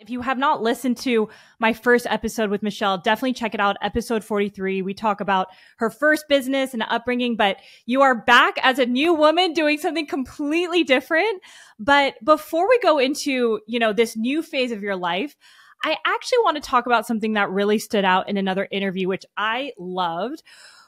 If you have not listened to my first episode with Michelle, definitely check it out. Episode 43. We talk about her first business and upbringing, but you are back as a new woman doing something completely different. But before we go into, this new phase of your life, I actually want to talk about something that really stood out in another interview, which I loved,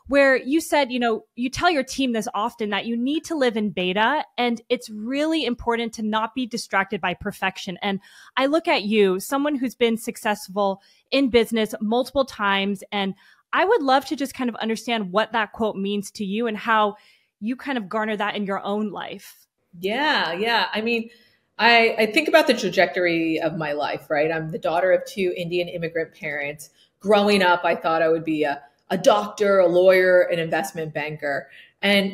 where you said, you tell your team this often that you need to live in beta, and it's really important to not be distracted by perfection. And I look at you, someone who's been successful in business multiple times, and I would love to just kind of understand what that quote means to you and how you kind of garner that in your own life. Yeah. I mean, I think about the trajectory of my life, right? I'm the daughter of two Indian immigrant parents. Growing up, I thought I would be a doctor, a lawyer, an investment banker. And,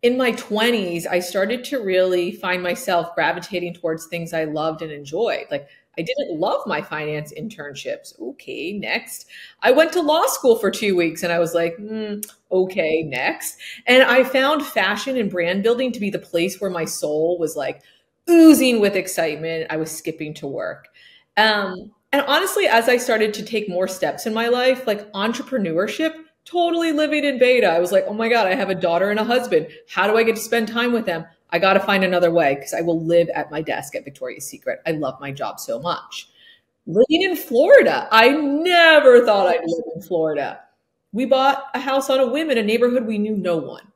in my 20s, I started to really find myself gravitating towards things I loved and enjoyed. Like, I didn't love my finance internships. Okay, next. I went to law school for 2 weeks and I was like, okay, next. And I found fashion and brand building to be the place where my soul was like oozing with excitement. I was skipping to work. And honestly, as I started to take more steps in my life, like entrepreneurship, totally living in beta. I was like, oh my God, I have a daughter and a husband. How do I get to spend time with them? I got to find another way because I will live at my desk at Victoria's Secret. I love my job so much. Living in Florida. I never thought I'd live in Florida. We bought a house on a whim in a neighborhood we knew no one.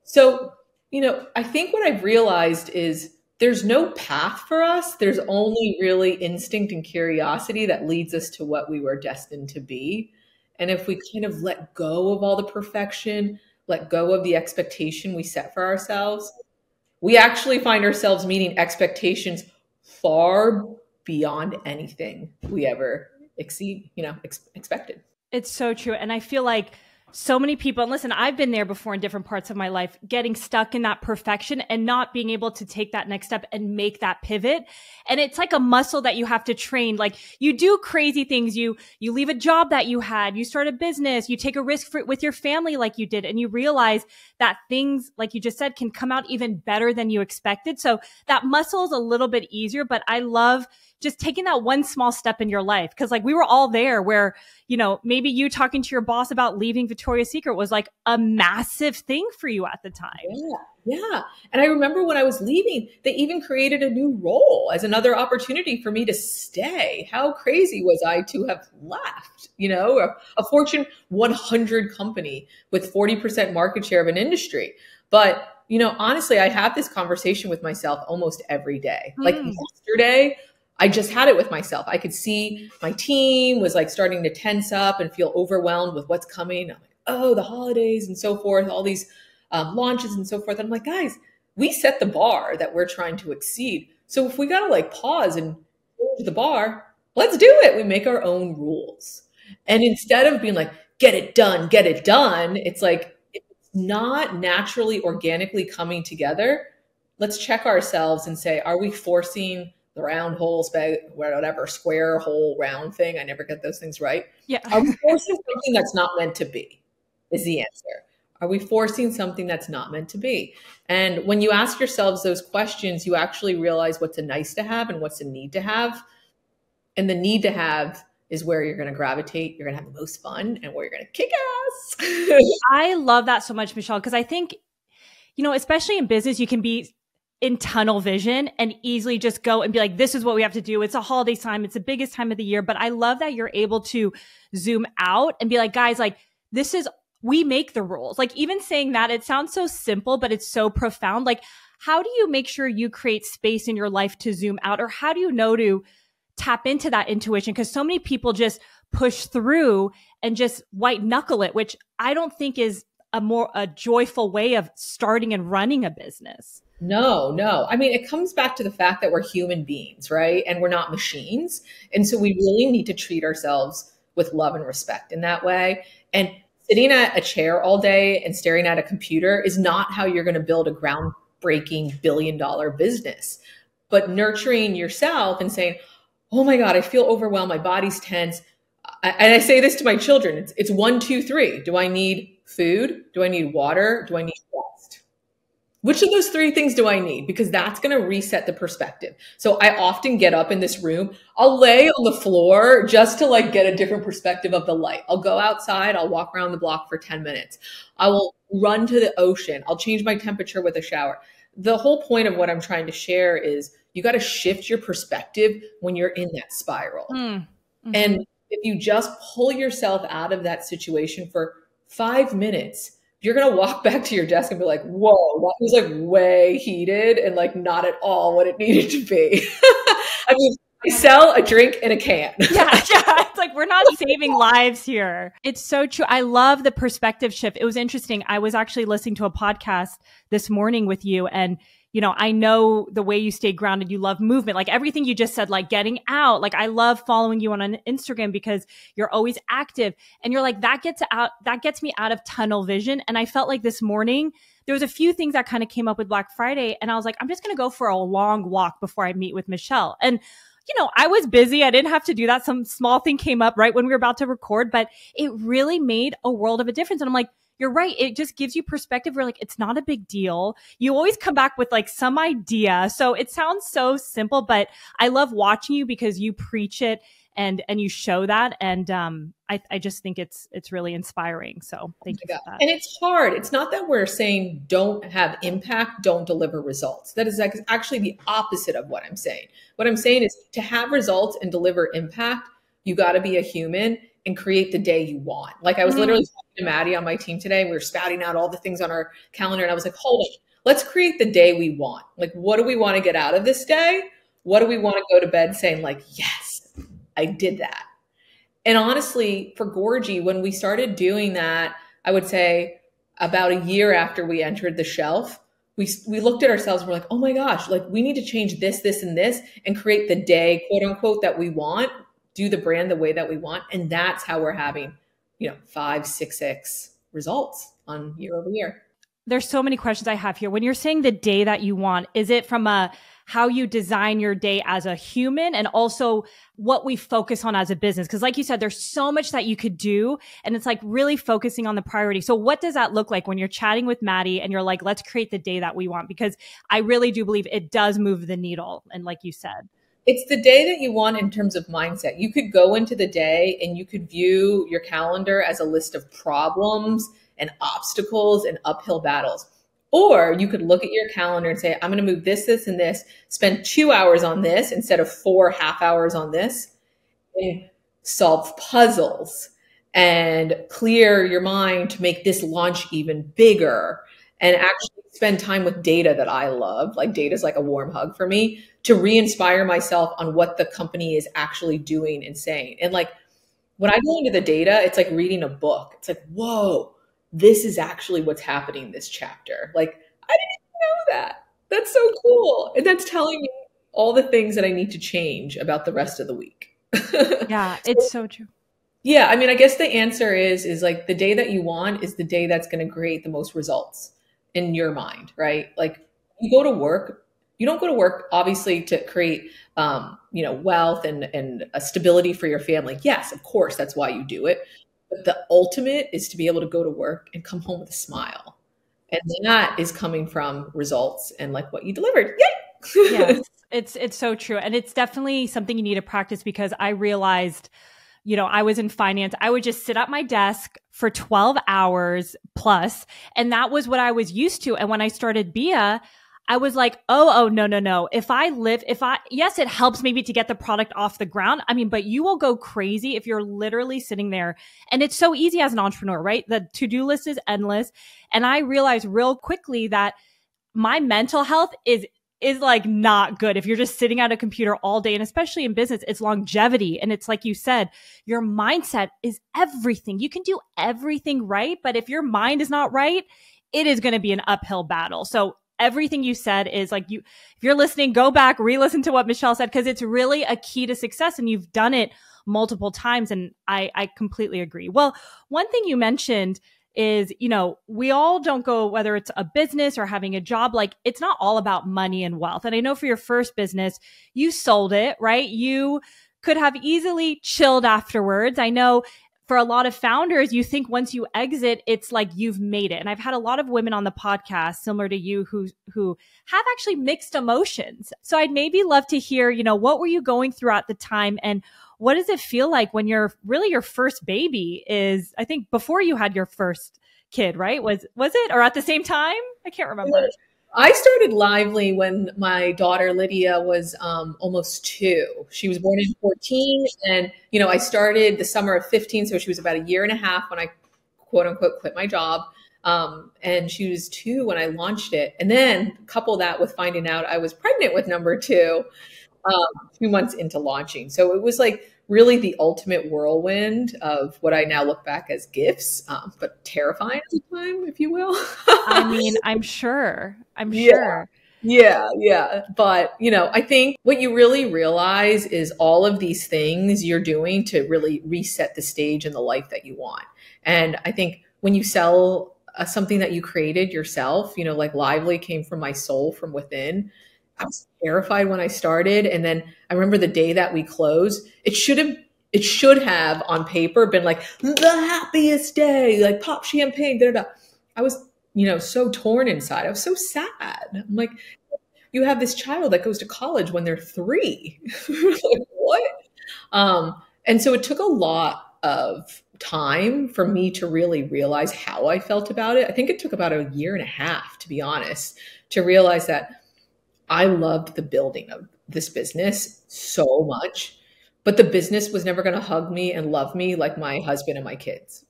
So, I think what I've realized is there's no path for us. There's only really instinct and curiosity that leads us to what we were destined to be. And if we kind of let go of all the perfection, let go of the expectation we set for ourselves, we actually find ourselves meeting expectations far beyond anything we ever expected. It's so true. And I feel like so many people, and listen, I've been there before in different parts of my life, getting stuck in that perfection and not being able to take that next step and make that pivot. And it's like a muscle that you have to train. Like, you do crazy things. You leave a job that you had, you start a business, you take a risk with your family like you did, and you realize that things, like you just said, can come out even better than you expected. So that muscle is a little bit easier, but I love just taking that one small step in your life. Cause like we were all there where, maybe you talking to your boss about leaving Victoria's Secret was like a massive thing for you at the time. Yeah. And I remember when I was leaving, they even created a new role as another opportunity for me to stay. How crazy was I to have left, a Fortune 100 company with 40% market share of an industry. But, honestly, I have this conversation with myself almost every day. Like yesterday, I just had it with myself. I could see my team was like starting to tense up and feel overwhelmed with what's coming. I'm like, oh, the holidays and so forth, all these launches and so forth. And I'm like, guys, we set the bar that we're trying to exceed. So if we got to like pause and go to the bar, let's do it. We make our own rules. And instead of being like, get it done, it's like, it's not naturally, organically coming together. Let's check ourselves and say, are we forcing the round hole, whatever, square hole, round thing? I never get those things right. Yeah. Are we forcing something that's not meant to be is the answer. Are we forcing something that's not meant to be? And when you ask yourselves those questions, you actually realize what's a nice to have and what's a need to have. And the need to have is where you're going to gravitate. You're going to have the most fun and where you're going to kick ass. I love that so much, Michelle, because I think, especially in business, you can be in tunnel vision and easily just go and be like, this is what we have to do. It's a holiday time. It's the biggest time of the year. But I love that you're able to zoom out and be like, guys, like we make the rules. Like, even saying that, it sounds so simple, but it's so profound. Like, how do you make sure you create space in your life to zoom out? Or how do you know to tap into that intuition? Because so many people just push through and just white knuckle it, which I don't think is a joyful way of starting and running a business. No. I mean, it comes back to the fact that we're human beings, right? And we're not machines. And so we really need to treat ourselves with love and respect in that way. And sitting at a chair all day and staring at a computer is not how you're going to build a groundbreaking billion-dollar business. But nurturing yourself and saying, oh my God, I feel overwhelmed. My body's tense. And I say this to my children. It's 1, 2, 3. Do I need food? Do I need water? Do I need rest? Which of those three things do I need? Because that's going to reset the perspective. So I often get up in this room. I'll lay on the floor just to like get a different perspective of the light. I'll go outside. I'll walk around the block for 10 minutes. I will run to the ocean. I'll change my temperature with a shower. The whole point of what I'm trying to share is you got to shift your perspective when you're in that spiral. Mm-hmm. And if you just pull yourself out of that situation for 5 minutes, you're going to walk back to your desk and be like, whoa, that was like way heated and like not at all what it needed to be. I mean, I sell a drink in a can. Yeah. It's like, we're not saving lives here. It's so true. I love the perspective shift. It was interesting. I was actually listening to a podcast this morning with you, and you know, I know the way you stay grounded, you love movement, like everything you just said, like getting out. Like I love following you on Instagram because you're always active, and you're like, that gets me out of tunnel vision. And I felt like this morning, there was a few things that kind of came up with Black Friday, and I was like, I'm just going to go for a long walk before I meet with Michelle. And you know, I was busy. I didn't have to do that. Some small thing came up right when we were about to record, but it really made a world of a difference. And I'm like, you're right. It just gives you perspective where like, it's not a big deal. You always come back with like some idea. So it sounds so simple, but I love watching you because you preach it and you show that. And I just think it's really inspiring. So thank you for that. And it's hard. It's not that we're saying don't have impact, don't deliver results. That is actually the opposite of what I'm saying. What I'm saying is to have results and deliver impact, you got to be a human and create the day you want. Like I was literally talking to Maddie on my team today. We were spouting out all the things on our calendar. And I was like, hold on, let's create the day we want. Like, what do we want to get out of this day? What do we want to go to bed saying like, yes, I did that. And honestly, for Gorgie, when we started doing that, I would say about a year after we entered the shelf, we looked at ourselves and we're like, oh my gosh, like we need to change this, this, and this and create the day, quote unquote, that we want, do the brand the way that we want. And that's how we're having, 5, 6x results on year over year. There's so many questions I have here. When you're saying the day that you want, is it from how you design your day as a human and also what we focus on as a business? Because like you said, there's so much that you could do and it's like really focusing on the priority. So what does that look like when you're chatting with Maddie and you're like, let's create the day that we want? Because I really do believe it does move the needle. And like you said, it's the day that you want in terms of mindset. You could go into the day and you could view your calendar as a list of problems and obstacles and uphill battles. Or you could look at your calendar and say, I'm going to move this, this, and this, spend 2 hours on this instead of 4 half hours on this, and solve puzzles and clear your mind to make this launch even bigger and actually spend time with data that I love. Like data is like a warm hug for me to re-inspire myself on what the company is actually doing and saying. And like when I go into the data, it's like reading a book. It's like, whoa, this is actually what's happening in this chapter. Like, I didn't know that. That's so cool. And that's telling me all the things that I need to change about the rest of the week. Yeah, it's so true. Yeah. I mean, I guess the answer is like the day that you want is the day that's going to create the most results in your mind, right? Like you go to work, you don't go to work obviously to create, wealth and a stability for your family. Yes, of course, that's why you do it. But the ultimate is to be able to go to work and come home with a smile. And that is coming from results and like what you delivered. Yay! Yes, it's so true. And it's definitely something you need to practice because I realized, I was in finance. I would just sit at my desk for 12 hours plus. And that was what I was used to. And when I started BIA, I was like, oh, no. Yes, it helps maybe to get the product off the ground. I mean, but you will go crazy if you're literally sitting there. And it's so easy as an entrepreneur, right? The to-do list is endless. And I realized real quickly that my mental health is like not good. If you're just sitting at a computer all day, and especially in business, it's longevity. And it's like you said, your mindset is everything. You can do everything right. But if your mind is not right, it is going to be an uphill battle. So everything you said is like if you're listening, go back, re-listen to what Michelle said, because it's really a key to success and you've done it multiple times. And I completely agree. Well, one thing you mentioned is, we all don't go, whether it's a business or having a job, like it's not all about money and wealth. And I know for your first business, you sold it, right? You could have easily chilled afterwards. I know for a lot of founders, you think once you exit, it's like you've made it. And I've had a lot of women on the podcast similar to you who have actually mixed emotions. So I'd maybe love to hear, what were you going through at the time, and what does it feel like when your first baby is, I think before you had your first kid, right? Was it, or at the same time? I can't remember. I started Lively when my daughter Lydia was almost 2. She was born in 14, and I started the summer of 15, so she was about a year and a half when I quote unquote quit my job, and she was 2 when I launched it. And then couple that with finding out I was pregnant with number 2 2 months into launching. So it was like really the ultimate whirlwind of what I now look back as gifts, but terrifying at the time, if you will. I mean, I'm sure. Yeah. But, I think what you really realize is all of these things you're doing to really reset the stage in the life that you want. And I think when you sell something that you created yourself, like Lively came from my soul, from within. I was terrified when I started. And then I remember the day that we closed, it should have on paper been like the happiest day, like pop champagne, da, da, da. I was, so torn inside. I was so sad. I'm like, you have this child that goes to college when they're 3. Like, what? And so it took a lot of time for me to really realize how I felt about it. I think it took about a year and a half, to be honest, to realize that I loved the building of this business so much, but the business was never going to hug me and love me like my husband and my kids.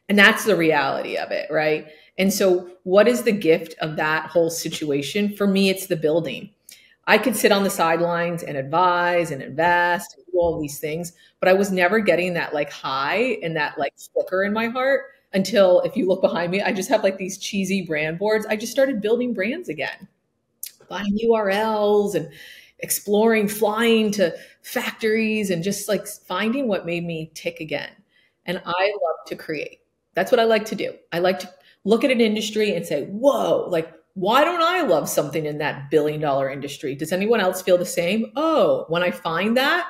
And that's the reality of it, right? And so what is the gift of that whole situation? For me, it's the building. I could sit on the sidelines and advise and invest and do all these things, but I was never getting that like high and that like flicker in my heart until, if you look behind me, I just have like these cheesy brand boards. I just started building brands again, buying URLs and exploring, flying to factories and just like finding what made me tick again. And I love to create. That's what I like to do. I like to look at an industry and say, whoa, like, why don't I love something in that billion-dollar industry? Does anyone else feel the same? Oh, when I find that,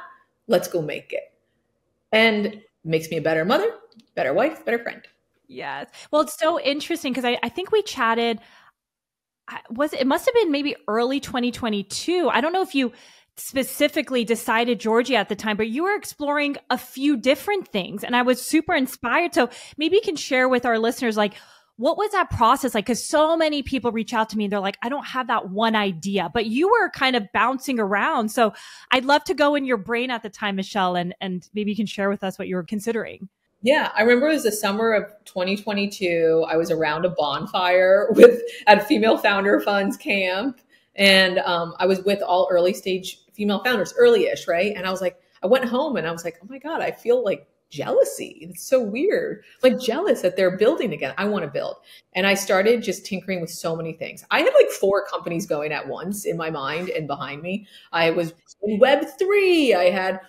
let's go make it. And it makes me a better mother, better wife, better friend. Yes. Well, it's so interesting because I think we chatted, it must have been maybe early 2022. I don't know if you specifically decided Gorgie at the time, but you were exploring a few different things and I was super inspired. So maybe you can share with our listeners, like, what was that process like? Because so many people reach out to me and they're like, I don't have that one idea, but you were kind of bouncing around. So I'd love to go in your brain at the time, Michelle, and maybe you can share with us what you were considering. Yeah, I remember it was the summer of 2022. I was around a bonfire at a female founder funds camp. And I was with all early stage female founders, early-ish, right? And I went home and I was like, oh my God, I feel like jealousy. It's so weird. Like jealous that they're building again. I want to build. And I started just tinkering with so many things. I had like 4 companies going at once in my mind and behind me. I was in Web3. I had,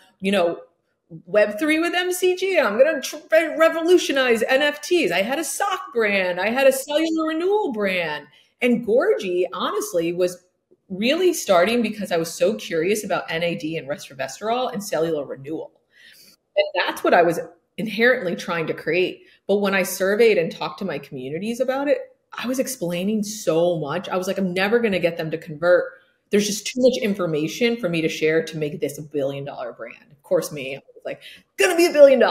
Web3 with MCG. I'm going to revolutionize NFTs. I had a sock brand. I had a cellular renewal brand. And Gorgie, honestly, was really starting because I was so curious about NAD and resveratrol and cellular renewal. And that's what I was inherently trying to create. But when I surveyed and talked to my communities about it, I was explaining so much. I was like, I'm never going to get them to convert. There's just too much information for me to share to make this $1 billion brand. Of course, I was like, going to be $1 billion.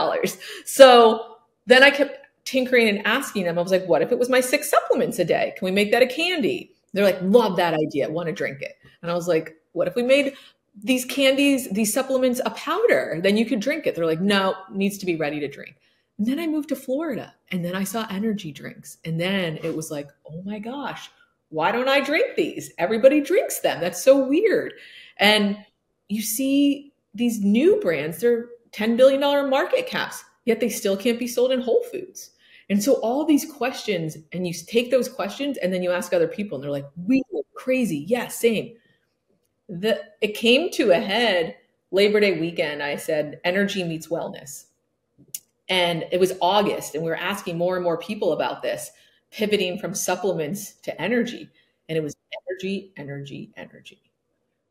So then I kept tinkering and asking them. I was like, what if it was my 6 supplements a day? Can we make that a candy? They're like, love that idea. Want to drink it. And I was like, what if we made these candies, these supplements, a powder? Then you could drink it. They're like, no, needs to be ready to drink. And then I moved to Florida and then I saw energy drinks. And then it was like, oh my gosh, why don't I drink these? Everybody drinks them. That's so weird. And you see these new brands, they're $10 billion market caps, yet they still can't be sold in Whole Foods. And so all these questions, and you take those questions and then you ask other people and they're like, weird, crazy. Yeah, same. It came to a head Labor Day weekend. I said, energy meets wellness. And it was August and we were asking more and more people about this, pivoting from supplements to energy. And it was energy, energy, energy.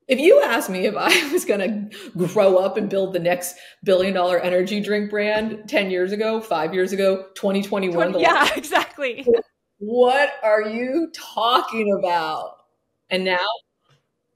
If you asked me if I was going to grow up and build the next $1 billion energy drink brand 10 years ago, 5 years ago, 2021, Yeah, exactly. what are you talking about? And now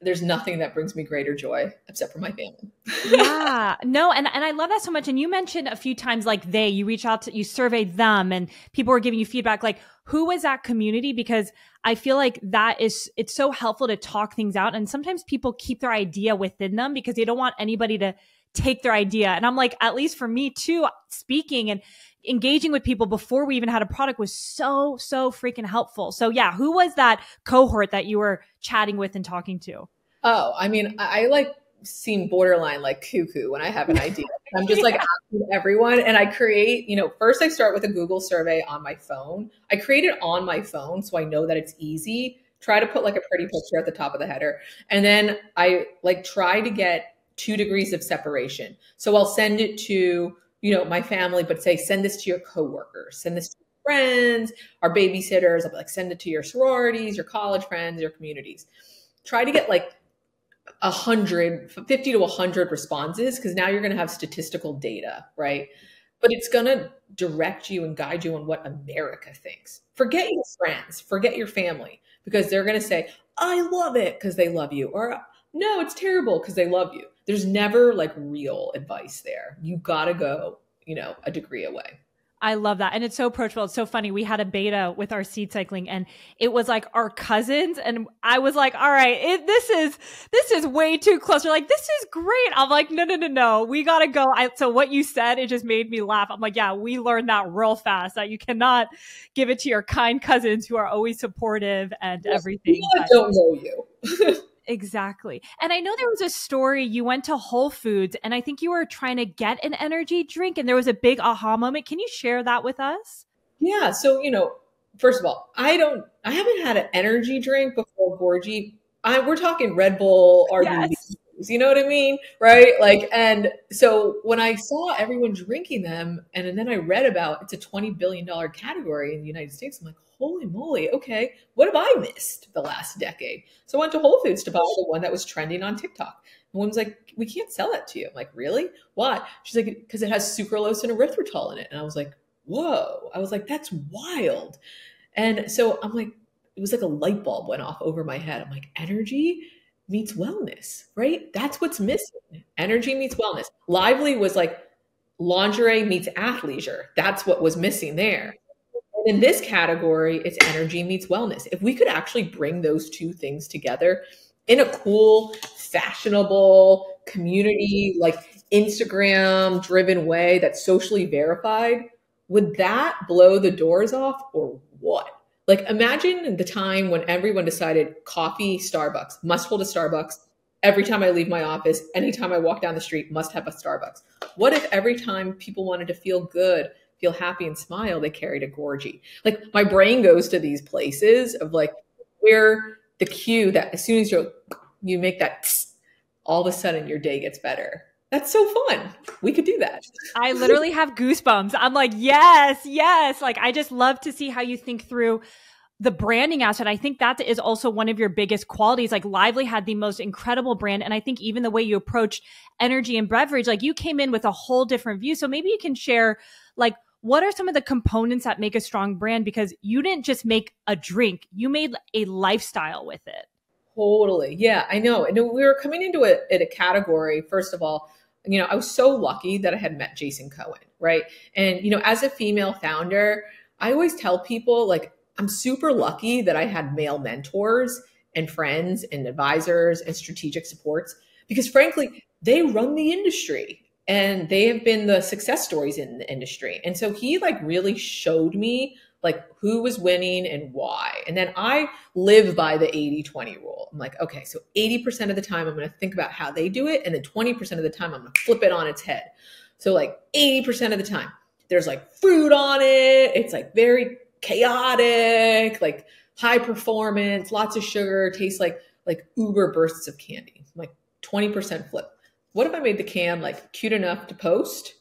there's nothing that brings me greater joy except for my family. Yeah, no. And I love that so much. And you mentioned a few times, like you reach out to, you surveyed them and people were giving you feedback. Like who was that community? Because I feel like it's so helpful to talk things out. And sometimes people keep their idea within them because they don't want anybody to take their idea. And I'm like, at least for me too, speaking and engaging with people before we even had a product was so freaking helpful. So yeah, who was that cohort that you were chatting with and talking to? Oh, I mean, I like seem borderline like cuckoo when I have an idea. I'm just like asking everyone, and I create, first I start with a Google survey on my phone. I create it on my phone so I know that it's easy. Try to put like a pretty picture at the top of the header. And then I like try to get 2 degrees of separation. So I'll send it to, my family, but say, send this to your coworkers, send this to your friends, our babysitters. I'll be like, send it to your sororities, your college friends, your communities. Try to get like 50 to 100 responses, because now you're going to have statistical data, right? But it's going to direct you and guide you on what America thinks. Forget your friends, forget your family, because they're going to say, I love it because they love you, or no, it's terrible because they love you. There's never like real advice there. You got to go, a degree away. I love that. And it's so approachable. It's so funny. We had a beta with our seed cycling and it was like our cousins. And I was like, all right, this is way too close. They're like, this is great. I'm like, no. We got to go. So what you said, it just made me laugh. I'm like, yeah, we learned that real fast, that you cannot give it to your kind cousins who are always supportive and everything. I don't know you. Exactly. And I know there was a story, you went to Whole Foods and I think you were trying to get an energy drink and there was a big aha moment. Can you share that with us? Yeah. So, first of all, I haven't had an energy drink before Gorgie. We're talking Red Bull, RB, you know what I mean? Right? Like, and so when I saw everyone drinking them and then I read about it's a $20 billion category in the United States, I'm like, holy moly, okay, what have I missed the last decade? So I went to Whole Foods to buy the one that was trending on TikTok. And one was like, we can't sell that to you. I'm like, really? Why? She's like, because it has sucralose and erythritol in it. And I was like, whoa. I was like, that's wild. And so I'm like, it was like a light bulb went off over my head. I'm like, energy meets wellness, right? That's what's missing. Energy meets wellness. Lively was like lingerie meets athleisure. That's what was missing there. And in this category, it's energy meets wellness. If we could actually bring those two things together in a cool, fashionable, community, like Instagram driven way that's socially verified, would that blow the doors off or what? Like imagine the time when everyone decided coffee, Starbucks, must hold a Starbucks. Every time I leave my office, anytime I walk down the street, must have a Starbucks. What if every time people wanted to feel good, feel happy and smile, they carried a Gorgie? Like my brain goes to these places of like where the cue that as soon as you make that, all of a sudden your day gets better. That's so fun. We could do that. I literally have goosebumps. I'm like, yes. Like, I just love to see how you think through the branding aspect. I think that is also one of your biggest qualities. Like Lively had the most incredible brand. And I think even the way you approach energy and beverage, like you came in with a whole different view. So maybe you can share like, what are some of the components that make a strong brand? Because you didn't just make a drink, you made a lifestyle with it. Totally. Yeah, I know. And we were coming into a category, first of all, I was so lucky that I had met Jason Cohen, right? And, as a female founder, I always tell people like, I'm super lucky that I had male mentors and friends and advisors and strategic supports, because frankly, they run the industry and they have been the success stories in the industry. And so he like really showed me like who was winning and why. And then I live by the 80-20 rule. I'm like, okay, so 80% of the time I'm going to think about how they do it. And then 20% of the time I'm going to flip it on its head. So like 80% of the time there's like fruit on it. It's like very chaotic, like high performance, lots of sugar, tastes like uber bursts of candy. I'm like 20% flip. What if I made the can like cute enough to post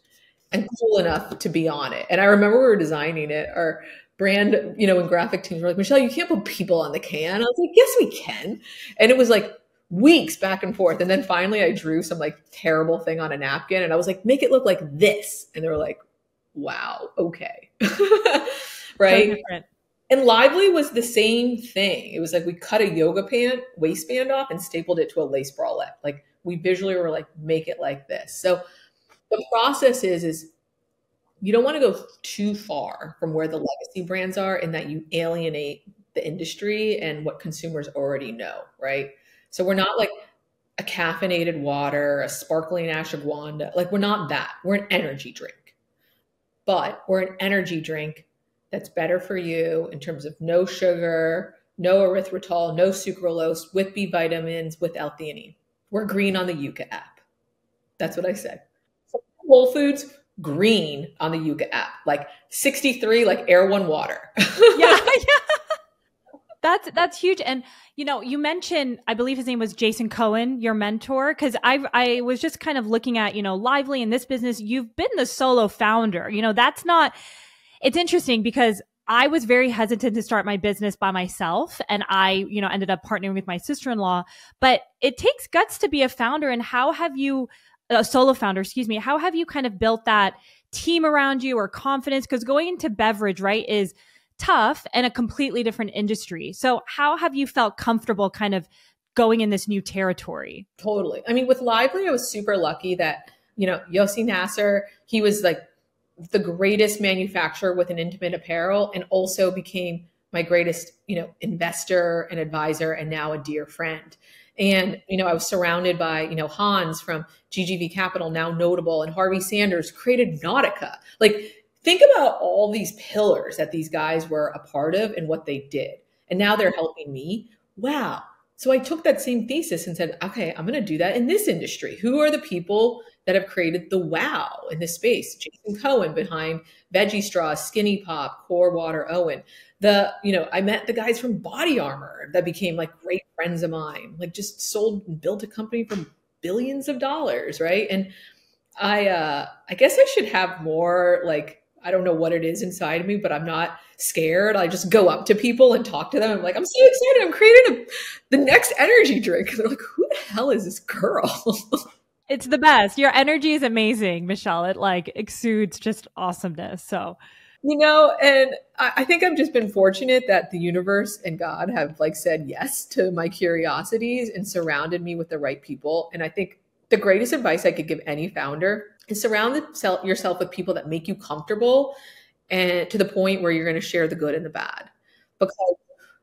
and cool enough to be on it? And I remember we were designing it, our brand, and graphic teams were like, Michelle, you can't put people on the can. I was like, yes, we can. And it was like weeks back and forth. And then finally I drew some like terrible thing on a napkin and I was like, make it look like this. And they were like, wow, okay. Right. So different. And Lively was the same thing. It was like we cut a yoga pant waistband off and stapled it to a lace bralette. Like we visually were like, make it like this. So the process is you don't want to go too far from where the legacy brands are in that you alienate the industry and what consumers already know, right? So we're not like a caffeinated water, a sparkling ashwagandha. Like we're not that. We're an energy drink. But we're an energy drink that's better for you in terms of no sugar, no erythritol, no sucralose, with B vitamins, with L-theanine. We're green on the Yuka app. That's what I said. Whole Foods, green on the Yuka app. Like 63, like Air One water. Yeah. That's huge. And, you know, you mentioned, I believe his name was Jason Cohen, your mentor, because I was just kind of looking at, you know, Lively in this business. You've been the solo founder. You know, that's not, it's interesting because I was very hesitant to start my business by myself. And I, you know, ended up partnering with my sister-in-law. But it takes guts to be a founder. And how have you, a solo founder, excuse me, how have you kind of built that team around you or confidence? Because going into beverage, right, is tough and a completely different industry. So how have you felt comfortable kind of going in this new territory? Totally. I mean, with Lively, I was super lucky that, you know, Yossi Nasser, he was like the greatest manufacturer with an intimate apparel and also became my greatest, you know, investor and advisor and now a dear friend. And, you know, I was surrounded by, you know, Hans from GGV Capital, now notable, and Harvey Sanders created Nautica. Like, think about all these pillars that these guys were a part of and what they did. And now they're helping me. Wow. So I took that same thesis and said, okay, I'm going to do that in this industry. Who are the people that have created the wow in this space? Jason Cohen behind Veggie Straw, Skinny Pop, Core Water, Owen. You know, I met the guys from Body Armor that became like great friends of mine, like just sold and built a company for billions of dollars. Right. And I guess I should have more like, I don't know what it is inside of me, but I'm not scared. I just go up to people and talk to them. I'm like, I'm so excited. I'm creating the next energy drink. And they're like, who the hell is this girl? It's the best. Your energy is amazing, Michelle. It like exudes just awesomeness. So, you know, and I think I've just been fortunate that the universe and God have like said yes to my curiosities and surrounded me with the right people. And I think the greatest advice I could give any founder is surround yourself with people that make you comfortable and to the point where you're going to share the good and the bad. Because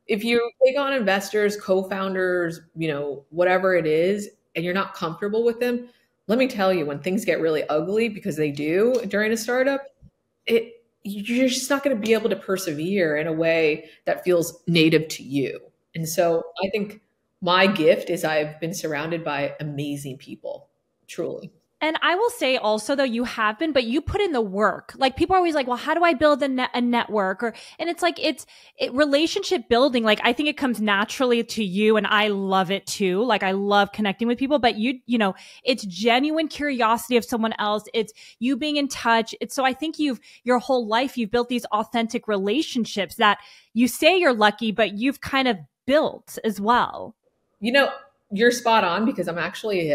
if you take on investors, co-founders, you know, whatever it is, and you're not comfortable with them, let me tell you, when things get really ugly, because they do during a startup, you're just not going to be able to persevere in a way that feels native to you. And so I think my gift is I've been surrounded by amazing people, truly. And I will say also, though, you have been, but you put in the work. Like people are always like, well, how do I build a network? And it's like, it's relationship building. Like, I think it comes naturally to you and I love it too. Like I love connecting with people, but you know, it's genuine curiosity of someone else. It's you being in touch. So I think your whole life, you've built these authentic relationships that you say you're lucky, but you've kind of built as well. You know, you're spot on because I'm actually,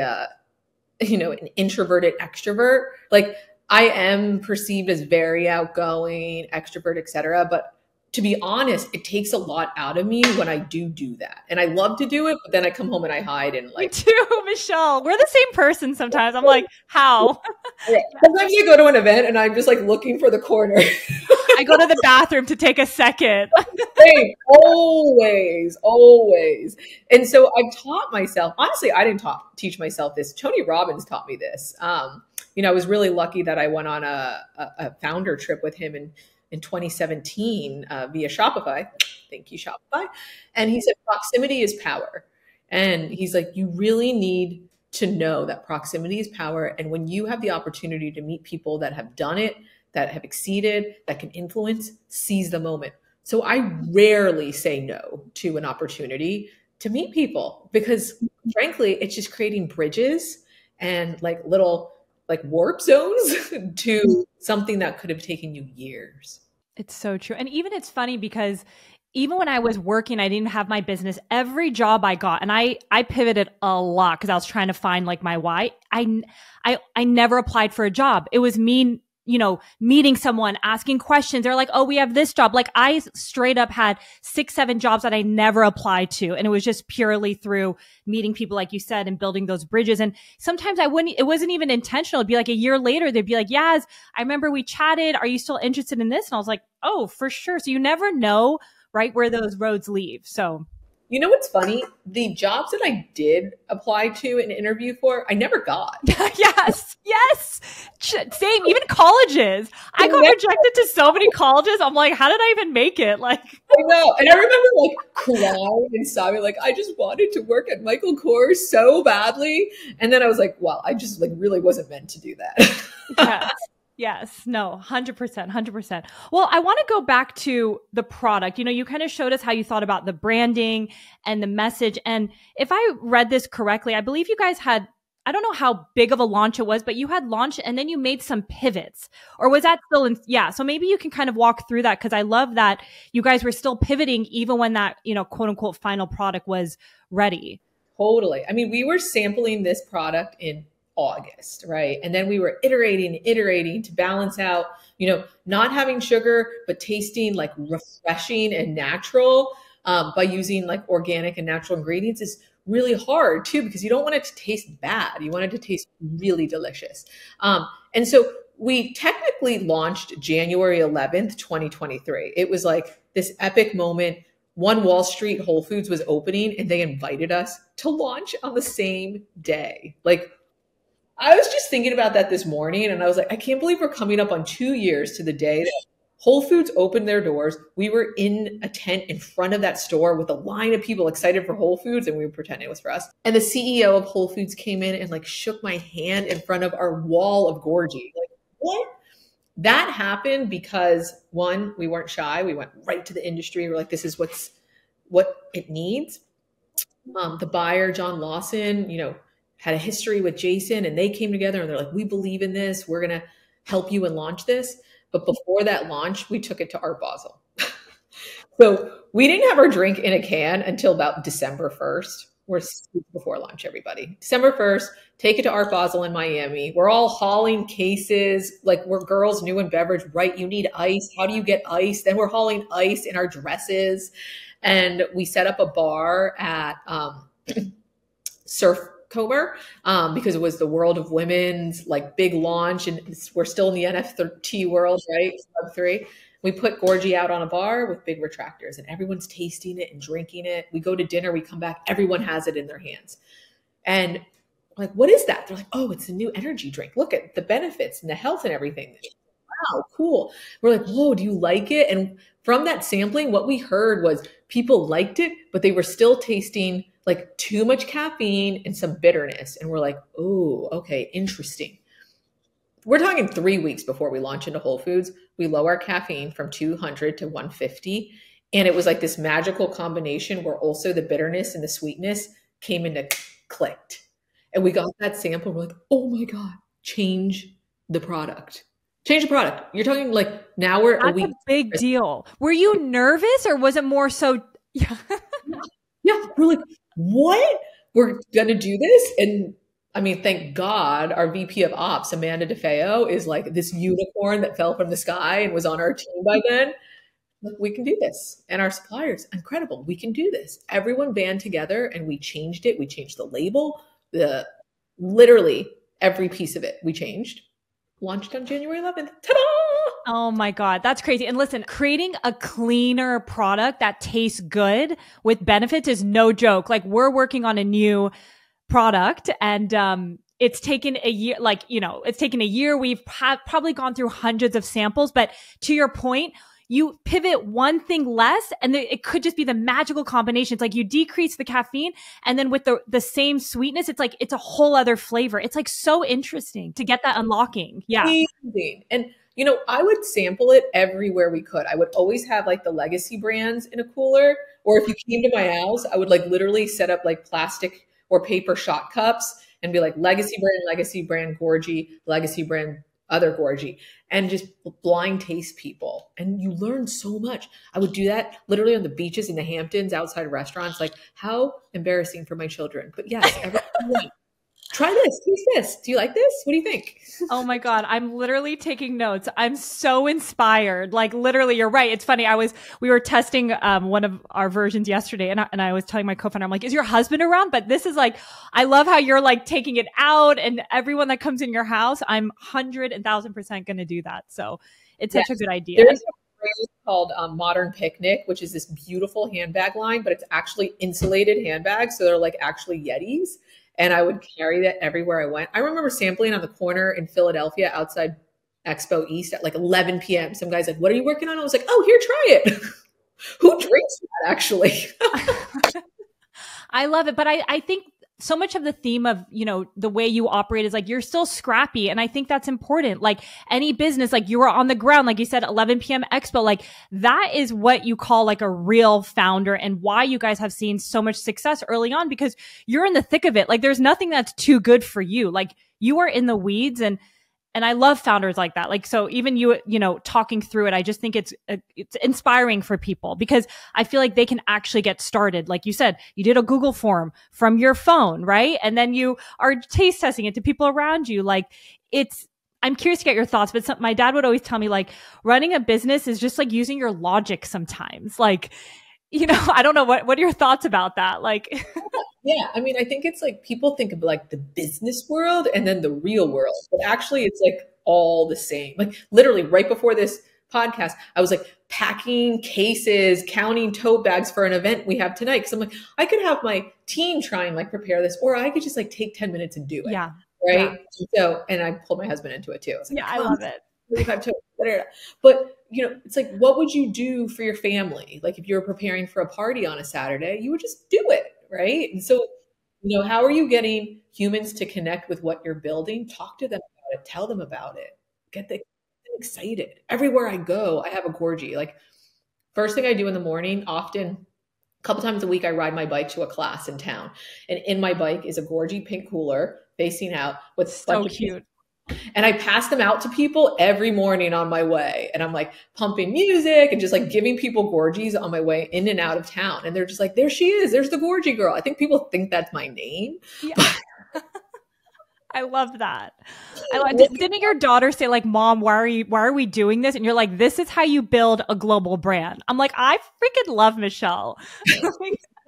you know, an introverted extrovert. Like I am perceived as very outgoing, extrovert, etc. But to be honest, it takes a lot out of me when I do that. And I love to do it, but then I come home and I hide and like. Me too, Michelle. We're the same person sometimes. I'm like, how? Yeah. Sometimes I go to an event and I'm just like looking for the corner. I go to the bathroom to take a second. Hey, always. And so I've taught myself, honestly, I didn't teach myself this. Tony Robbins taught me this. You know, I was really lucky that I went on a founder trip with him in 2017 via Shopify. Thank you, Shopify. And he said, proximity is power. And he's like, you really need to know that proximity is power. And when you have the opportunity to meet people that have done it, that have exceeded, that can influence, seize the moment. So I rarely say no to an opportunity to meet people because frankly, it's just creating bridges and like little like warp zones to something that could have taken you years. It's so true. And even it's funny because even when I was working, I didn't have my business. Every job I got, and I pivoted a lot because I was trying to find like my why. I never applied for a job. It was me, meeting someone, asking questions. They're like, oh, we have this job. Like I straight up had 6, 7 jobs that I never applied to. And it was just purely through meeting people, like you said, and building those bridges. And sometimes it wasn't even intentional. It'd be like a year later, they'd be like, Yaz, I remember we chatted. Are you still interested in this? And I was like, oh, for sure. So you never know, right, where those roads leave. So you know what's funny? The jobs that I did apply to and interview for, I never got. Yes. Same. Even colleges. I got rejected to so many colleges. I'm like, how did I even make it? Like, I know. And I remember like crying and sobbing, like, I just wanted to work at Michael Kors so badly. And then I was like, wow, I just like really wasn't meant to do that. Yes. No, 100%, 100%. Well, I want to go back to the product. You kind of showed us how you thought about the branding and the message. And if I read this correctly, I believe you guys had, I don't know how big of a launch it was, but you had launched and then you made some pivots, or was that still so maybe you can kind of walk through that. Cause I love that you guys were still pivoting even when that, quote unquote final product was ready. Totally. I mean, we were sampling this product in August, right? And then we were iterating to balance out, not having sugar, but tasting like refreshing and natural by using like organic and natural ingredients is really hard too, because you don't want it to taste bad. You want it to taste really delicious. And so we technically launched January 11th, 2023. It was like this epic moment. One Wall Street Whole Foods was opening and they invited us to launch on the same day. Like, I was just thinking about that this morning and I was like, I can't believe we're coming up on 2 years to the day that Whole Foods opened their doors. We were in a tent in front of that store with a line of people excited for Whole Foods and we were pretending it was for us. And the CEO of Whole Foods came in and like shook my hand in front of our wall of Gorgie. Like, what? That happened because one, we weren't shy. We went right to the industry. We're like, this is what it needs. The buyer, John Lawson, had a history with Jason and they came together and they're like, we believe in this. We're going to help you and launch this. But before that launch, we took it to Art Basel. So we didn't have our drink in a can until about December 1st. We're before launch, everybody. December 1st, take it to Art Basel in Miami. We're all hauling cases. Like we're girls new in beverage, right? You need ice. How do you get ice? Then we're hauling ice in our dresses. And we set up a bar at Surf Comer because it was the World of Women's like big launch and we're still in the NFT world, right? Sub 3. We put Gorgie out on a bar with big retractors and everyone's tasting it and drinking it. We go to dinner, we come back, everyone has it in their hands. And like, what is that? They're like, oh, it's a new energy drink. Look at the benefits and the health and everything. Wow, cool. We're like, whoa, do you like it? And from that sampling, what we heard was people liked it, but they were still tasting like too much caffeine and some bitterness. And we're like, oh, okay, interesting. We're talking 3 weeks before we launch into Whole Foods. We lower caffeine from 200 to 150. And it was like this magical combination where also the bitterness and the sweetness came into clicked. And we got that sample. We're like, oh my God, change the product. Change the product. You're talking like now we're That's a big deal. Were you nervous or was it more so? Yeah, we're like, what? We're going to do this? And I mean, thank God our VP of Ops, Amanda DeFeo, is like this unicorn that fell from the sky and was on our team by then. Look, we can do this. And our suppliers, incredible. We can do this. Everyone band together and we changed it. We changed the label, literally every piece of it we changed. Launched on January 11th. Ta-da! Oh my God. That's crazy. And listen, creating a cleaner product that tastes good with benefits is no joke. Like we're working on a new product and, it's taken a year, it's taken a year. We've probably gone through hundreds of samples, but to your point, you pivot one thing less and it could just be the magical combination. It's like you decrease the caffeine and then with the same sweetness, it's like, it's a whole other flavor. It's like so interesting to get that unlocking. Yeah. Amazing. And I would sample it everywhere we could. I would always have like the legacy brands in a cooler, or if you came to my house, I would like literally set up like plastic or paper shot cups and be like legacy brand, Gorgie, legacy brand, other Gorgie, and just blind taste people. And you learn so much. I would do that literally on the beaches in the Hamptons, outside restaurants. Like, how embarrassing for my children. But yes, try this, taste this. Do you like this? What do you think? Oh my God. I'm literally taking notes. I'm so inspired. Like literally, you're right. It's funny. We were testing, one of our versions yesterday and I was telling my co-founder, I'm like, is your husband around? But this is like, I love how you're like taking it out, and everyone that comes in your house, I'm 100,000% going to do that. So it's such a good idea. There's a phrase called Modern Picnic, which is this beautiful handbag line, but it's actually insulated handbags. So they're like actually Yetis. And I would carry that everywhere I went. I remember sampling on the corner in Philadelphia outside Expo East at like 11 p.m. Some guy's like, what are you working on? I was like, oh, here, try it. Who drinks that, actually? I love it. But I think so much of the theme of, the way you operate is like, you're still scrappy. And I think that's important. Like any business, like you were on the ground, like you said, 11 p.m. Expo, like that is what you call like a real founder, and why you guys have seen so much success early on, because you're in the thick of it. Like there's nothing that's too good for you. Like you are in the weeds, and I love founders like that. Like, so even you talking through it, I just think it's inspiring for people, because I feel like they can actually get started. Like you said, you did a Google form from your phone, right? And then you are taste testing it to people around you. Like I'm curious to get your thoughts, but my dad would always tell me like running a business is just like using your logic sometimes. Like, I don't know what are your thoughts about that? Like, yeah, I mean, I think it's like people think of like the business world and then the real world, but actually it's like all the same. Like literally right before this podcast, I was like packing cases, counting tote bags for an event we have tonight. Cause I'm like, I could have my team try and like prepare this, or I could just like take 10 minutes and do it. Yeah. Right. Yeah. So, and I pulled my husband into it too. I was like, yeah, I love it. 35 totes, but it's like, what would you do for your family? Like if you were preparing for a party on a Saturday, you would just do it. Right. And so, how are you getting humans to connect with what you're building? Talk to them about it. Tell them about it. Get them excited. Everywhere I go, I have a Gorgie. Like first thing I do in the morning, often a couple times a week, I ride my bike to a class in town. And in my bike is a Gorgie pink cooler facing out with so cute. And I pass them out to people every morning on my way. And I'm like pumping music and just like giving people Gorgies on my way in and out of town. And they're just like, there she is. There's the Gorgie girl. I think people think that's my name. Yeah. I love that. Didn't your daughter say like, Mom, why are we doing this? And you're like, this is how you build a global brand. I'm like, I freaking love Michelle.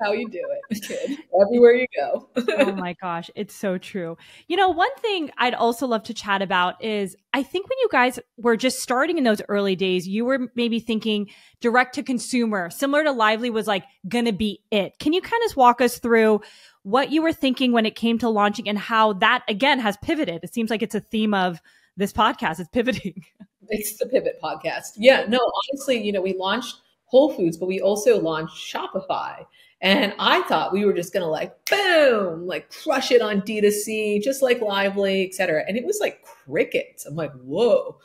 How you do it, kid. Everywhere you go. Oh my gosh, it's so true. One thing I'd also love to chat about is, I think when you guys were just starting in those early days, you were maybe thinking direct to consumer, similar to Lively was like gonna be it. Can you kind of walk us through what you were thinking when it came to launching, and how that again has pivoted? It seems like it's a theme of this podcast, is pivoting. It's the pivot podcast. Yeah, no, honestly, we launched Whole Foods, but we also launched Shopify. And I thought we were just going to like, boom, like crush it on D2C, just like Lively, et cetera. And it was like crickets. I'm like, whoa,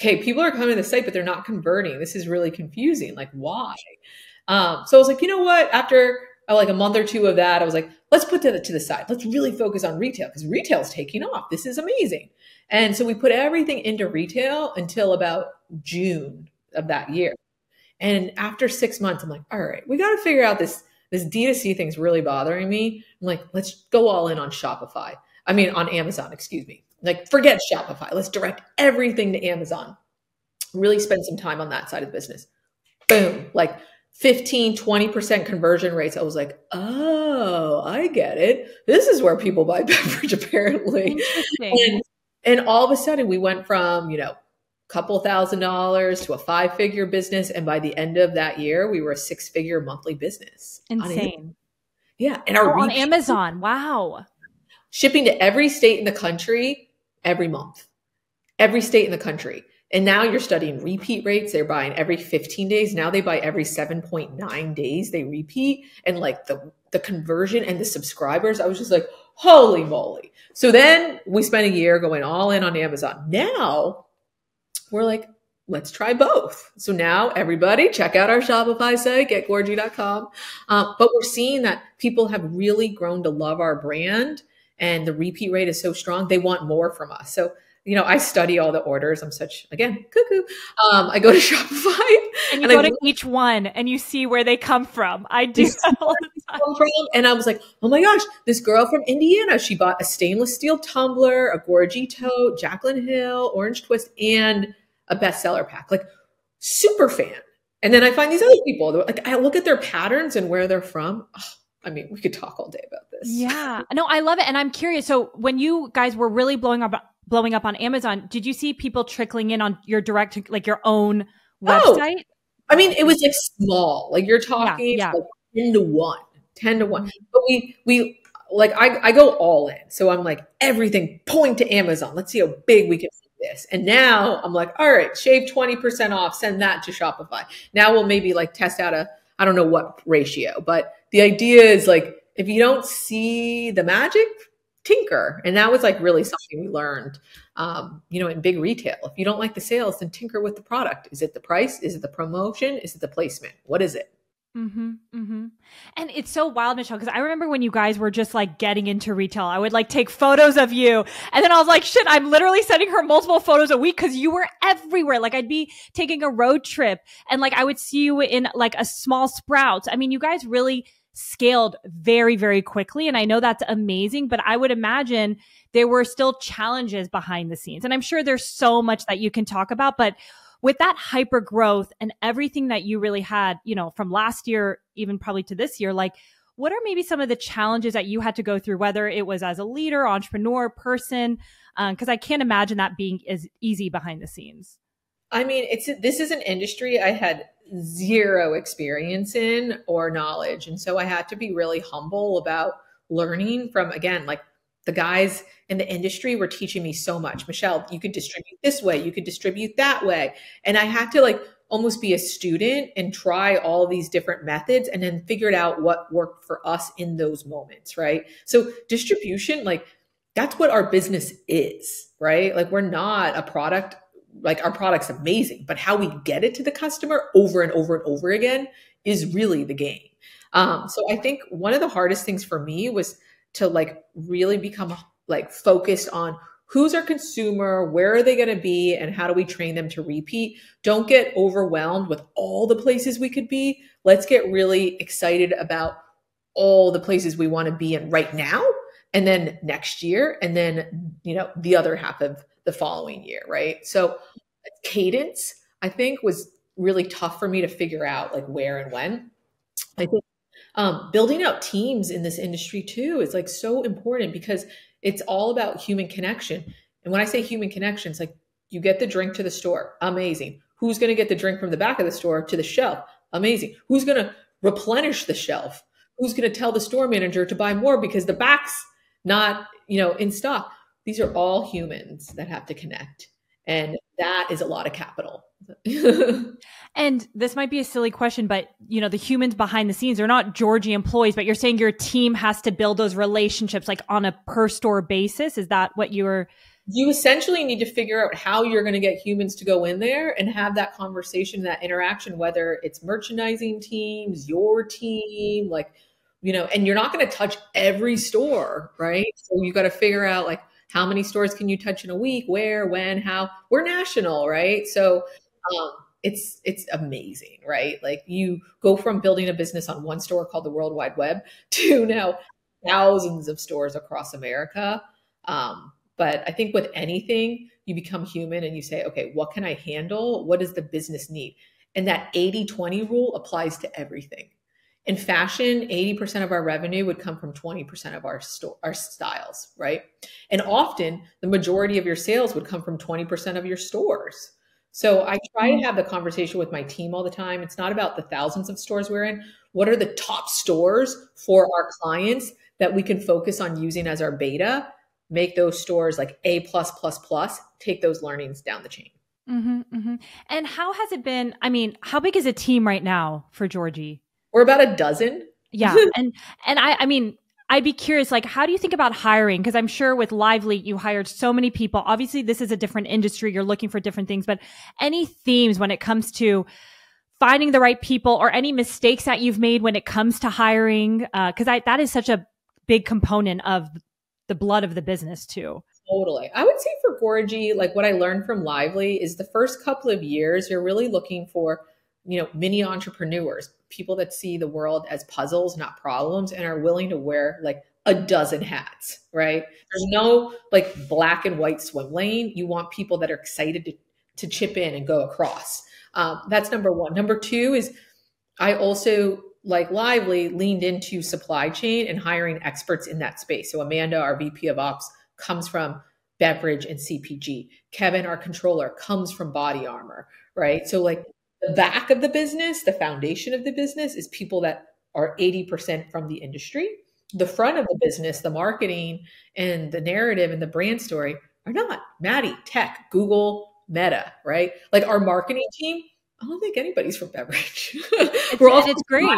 okay, people are coming to the site, but they're not converting. This is really confusing. Like, why? So I was like, you know what? After like a month or two of that, I was like, let's put that to the side. Let's really focus on retail, because retail is taking off. This is amazing. And so we put everything into retail until about June of that year. And after 6 months, I'm like, all right, we got to figure out this D2C thing's really bothering me. I'm like, let's go all in on Shopify. I mean, on Amazon, excuse me. Like, forget Shopify. Let's direct everything to Amazon. Really spend some time on that side of the business. Boom. Like 15, 20% conversion rates. I was like, oh, I get it. This is where people buy beverage, apparently. And all of a sudden we went from, couple $1,000s to a 5-figure business. And by the end of that year, we were a 6-figure monthly business. Insane. Yeah. And on Amazon. Wow. Shipping to every state in the country every month. Every state in the country. And now you're studying repeat rates. They're buying every 15 days. Now they buy every 7.9 days. They repeat. And like the conversion and the subscribers, I was just like, holy moly. So then we spent a year going all in on Amazon. Now we're like, let's try both. So now everybody check out our Shopify site, getgorgie.com. But we're seeing that people have really grown to love our brand, and the repeat rate is so strong. They want more from us. So, I study all the orders. I'm such, again, cuckoo. I go to Shopify and you go to each one and you see where they come from. I do that all the time. And I was like, oh my gosh, this girl from Indiana, she bought a stainless steel tumbler, a Gorgie tote, Jaclyn Hill, orange twist, and a bestseller pack. Like, super fan. And then I find these other people, like, I look at their patterns and where they're from. Oh, I mean, we could talk all day about this. Yeah, no, I love it. And I'm curious. So when you guys were really blowing up on Amazon, did you see people trickling in on your direct, like your own website? I mean, it was like small, like you're talking like 10 to 1. But we like, I go all in. So I'm like, everything point to Amazon. Let's see how big we can make this. And now I'm like, all right, shave 20% off, send that to Shopify. Now we'll maybe like test out I don't know what ratio, but the idea is like, if you don't see the magic, tinker. And that was like really something we learned, in big retail. If you don't like the sales, then tinker with the product. Is it the price? Is it the promotion? Is it the placement? What is it? Mm-hmm, mm-hmm. And it's so wild, Michelle, because I remember when you guys were just like getting into retail, I would like take photos of you. And then I was like, shit, I'm literally sending her multiple photos a week because you were everywhere. Like I'd be taking a road trip and like I would see you in like a small Sprouts. I mean, you guys really scaled very, very quickly. And I know that's amazing, but I would imagine there were still challenges behind the scenes. And I'm sure there's so much that you can talk about, but with that hyper growth and everything that you really had, from last year, even probably to this year, like what are maybe some of the challenges that you had to go through, whether it was as a leader, entrepreneur, person? Because I can't imagine that being as easy behind the scenes. I mean, this is an industry I had zero experience in or knowledge. And so I had to be really humble about learning from, again, like the guys in the industry were teaching me so much. Michelle, you could distribute this way, you could distribute that way. And I had to like almost be a student and try all these different methods and then figured out what worked for us in those moments, right? So distribution, like that's what our business is, right? Like we're not a product, like our product's amazing, but how we get it to the customer over and over and over again is really the game. So I think one of the hardest things for me was to like really become like focused on who's our consumer, where are they going to be, and how do we train them to repeat? Don't get overwhelmed with all the places we could be. Let's get really excited about all the places we want to be in right now, and then next year, and then, the other half of the following year, right? So cadence, I think, was really tough for me to figure out like where and when. I think building out teams in this industry too is like so important because it's all about human connection. And when I say human connection, it's like you get the drink to the store. Amazing. Who's going to get the drink from the back of the store to the shelf? Amazing. Who's going to replenish the shelf? Who's going to tell the store manager to buy more because the back's not, in stock? These are all humans that have to connect. And that is a lot of capital. And this might be a silly question, but the humans behind the scenes are not Gorgie employees, but you're saying your team has to build those relationships like on a per store basis. Is that what you essentially need to figure out how you're going to get humans to go in there and have that conversation, that interaction, whether it's merchandising teams, your team, like, and you're not going to touch every store, right? So you got to figure out like how many stores can you touch in a week, where, when, how. We're national, right? So it's amazing, right? Like you go from building a business on one store called the World Wide Web to now thousands of stores across America. But I think with anything, you become human and you say, okay, what can I handle? What does the business need? And that 80-20 rule applies to everything. In fashion, 80% of our revenue would come from 20% of our styles, right? And often the majority of your sales would come from 20% of your stores. So I try to have the conversation with my team all the time. It's not about the thousands of stores we're in. What are the top stores for our clients that we can focus on using as our beta? Make those stores like A+++, take those learnings down the chain. Mm-hmm, mm-hmm. And how has it been? I mean, how big is a team right now for Gorgie? We're about a dozen. Yeah. And I mean, I'd be curious, like, how do you think about hiring? Because I'm sure with Lively, you hired so many people. Obviously, this is a different industry. You're looking for different things, but any themes when it comes to finding the right people or any mistakes that you've made when it comes to hiring? Because that is such a big component of the blood of the business too. Totally. I would say for Gorgie, like what I learned from Lively is the first couple of years, you're really looking for, mini entrepreneurs, people that see the world as puzzles, not problems, and are willing to wear like a dozen hats, right? There's no like black and white swim lane. You want people that are excited to chip in and go across. That's number one. Number two is I also, like Lively, leaned into supply chain and hiring experts in that space. So Amanda, our VP of Ops, comes from beverage and CPG. Kevin, our controller, comes from body armor, right? So like the back of the business, the foundation of the business is people that are 80% from the industry. The front of the business, the marketing and the narrative and the brand story are not. Maddie, tech, Google, Meta, right? Like our marketing team, I don't think anybody's from beverage. It's great.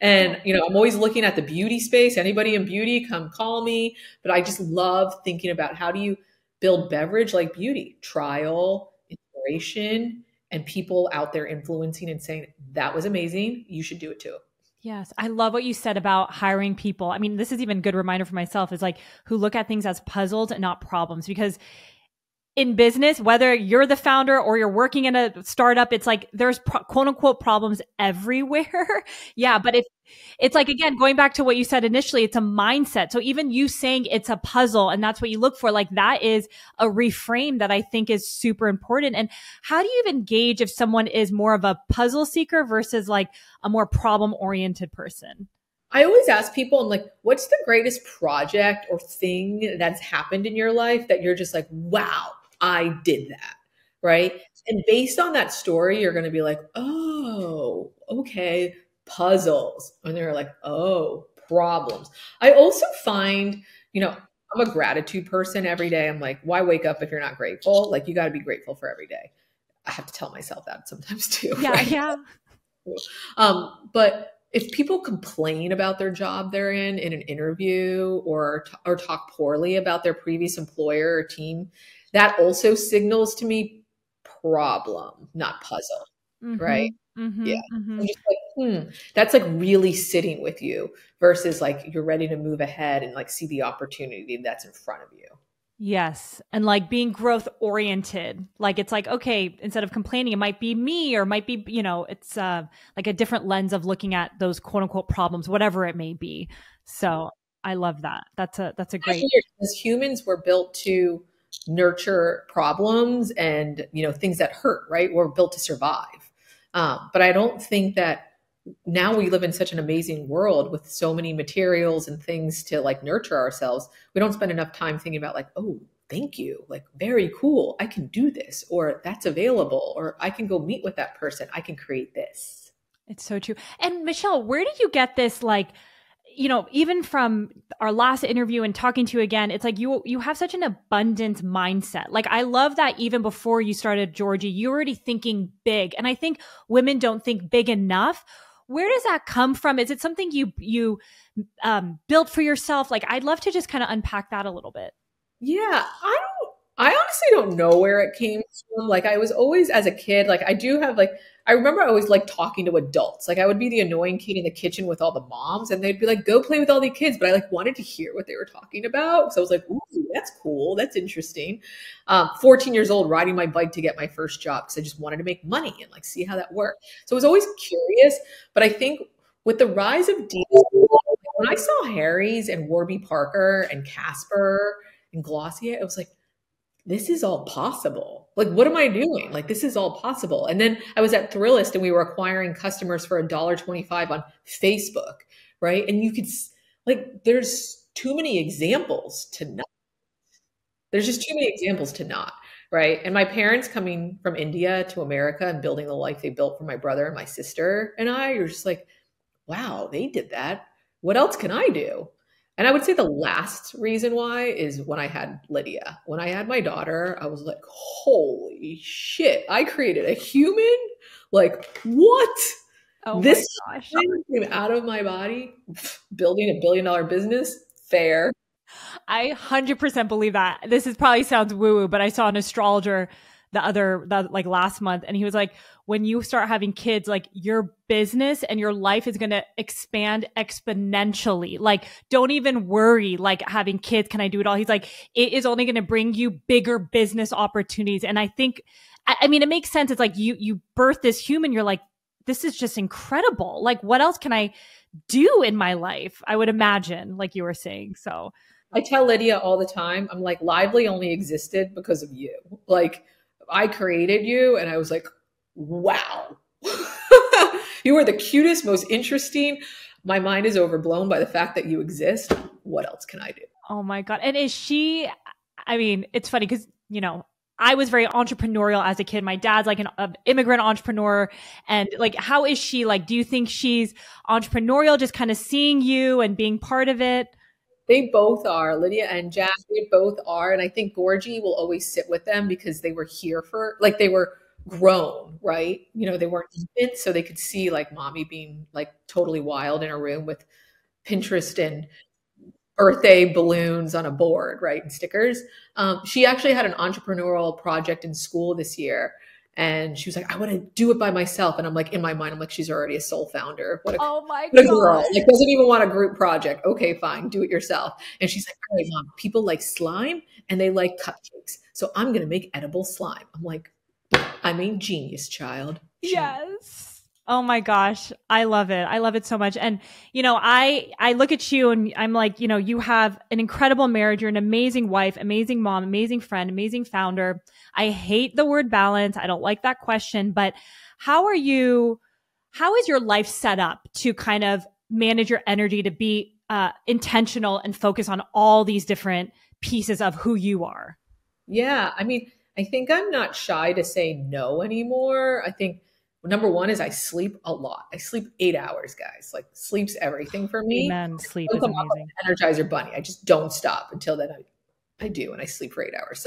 And, I'm always looking at the beauty space. Anybody in beauty, come call me. But I just love thinking about how do you build beverage like beauty, trial, inspiration, and people out there influencing and saying, that was amazing. You should do it too. Yes. I love what you said about hiring people. I mean, this is even a good reminder for myself is like who look at things as puzzles and not problems, because in business, whether you're the founder or you're working in a startup, it's like there's quote unquote problems everywhere. Yeah. But it's like, again, going back to what you said initially, it's a mindset. So even you saying it's a puzzle and that's what you look for, like that is a reframe that I think is super important. And how do you even gauge if someone is more of a puzzle seeker versus like a more problem oriented person? I always ask people, I'm like, what's the greatest project or thing that's happened in your life that you're just like, wow, I did that, right? And based on that story, you're going to be like, oh, okay, puzzles. And they're like, oh, problems. I also find, I'm a gratitude person every day. I'm like, why wake up if you're not grateful? Like, you got to be grateful for every day. I have to tell myself that sometimes too. Yeah, right? yeah. But if people complain about their job they're in an interview or talk poorly about their previous employer or team, that also signals to me problem, not puzzle, right? Yeah. I'm just like, that's like really sitting with you versus like you're ready to move ahead and like see the opportunity that's in front of you. Yes. And like being growth oriented, like it's like, okay, instead of complaining, it might be me or it might be, it's like a different lens of looking at those quote unquote problems, whatever it may be. So I love that. That's a great. As humans, we're built to nurture problems and, things that hurt, right? We're built to survive. But I don't think that now we live in such an amazing world with so many materials and things to like nurture ourselves. We don't spend enough time thinking about like, oh, thank you. Like, very cool. I can do this, or that's available, or I can go meet with that person. I can create this. It's so true. And Michelle, where did you get this? Like, even from our last interview and talking to you again, it's like you have such an abundance mindset. Like, I love that even before you started Gorgie, you were already thinking big. And I think women don't think big enough. Where does that come from? Is it something you built for yourself? Like, I'd love to just kind of unpack that a little bit. Yeah, I honestly don't know where it came from. Like, I was always, as a kid, like I remember I always liked talking to adults. Like, I would be the annoying kid in the kitchen with all the moms and they'd be like, go play with all the kids. But I like wanted to hear what they were talking about. So I was like, ooh, that's cool. That's interesting. 14 years old, riding my bike to get my first job because I just wanted to make money and like see how that worked. So I was always curious. But I think with the rise of deals, when I saw Harry's and Warby Parker and Casper and Glossier, I was like, this is all possible. Like, what am I doing? Like, this is all possible. And then I was at Thrillist and we were acquiring customers for $1.25 on Facebook, right? And you could, like, there's too many examples to not. There's just too many examples to not, right? And my parents coming from India to America and building the life they built for my brother and my sister and I are just like, wow, they did that. What else can I do? And I would say the last reason why is when I had Lydia. When I had my daughter, I was like, holy shit, I created a human? Like, what? Oh this my gosh. came out of my body, building $1 billion business, fair. I 100% believe that. This is probably sounds woo-woo, but I saw an astrologer like last month. And he was like, when you start having kids, like your business and your life is going to expand exponentially. Like, don't even worry, like having kids, can I do it all? He's like, it is only going to bring you bigger business opportunities. And I think, I mean, it makes sense. It's like you birth this human, you're like, this is just incredible. Like, what else can I do in my life? I would imagine, like you were saying. So I tell Lydia all the time, I'm like, Lively only existed because of you. Like, I created you and I was like, wow. You are the cutest, most interesting. My mind is overblown by the fact that you exist. What else can I do? Oh my God. And is she, I mean, it's funny because, you know, I was very entrepreneurial as a kid. My dad's like an immigrant entrepreneur. And like, how is she? Like, do you think she's entrepreneurial, just kind of seeing you and being part of it? They both are. Lydia and Jack, they both are. And I think Gorgie will always sit with them because they were here for, like, they were grown, right? You know, they weren't infants, so they could see like mommy being like totally wild in a room with Pinterest and birthday balloons on a board, right? And stickers. She actually had an entrepreneurial project in school this year. And she was like, I want to do it by myself. And I'm like, in my mind, I'm like, she's already a sole founder. Oh my what a God. girl. Like, doesn't even want a group project. Okay, fine. Do it yourself. And she's like, all right, mom, people like slime and they like cupcakes. So I'm going to make edible slime. I'm like, I mean, genius, child. Genius. Yes. Oh my gosh. I love it. I love it so much. And, you know, I look at you and I'm like, you know, you have an incredible marriage. You're an amazing wife, amazing mom, amazing friend, amazing founder. I hate the word balance. I don't like that question, but how is your life set up to kind of manage your energy to be intentional and focus on all these different pieces of who you are? Yeah. I mean, I think I'm not shy to say no anymore. I think number one is I sleep a lot. I sleep 8 hours, guys. Like, sleep's everything for me. Amen. Sleep is amazing. Energizer bunny. I just don't stop until then. I do, and I sleep for 8 hours.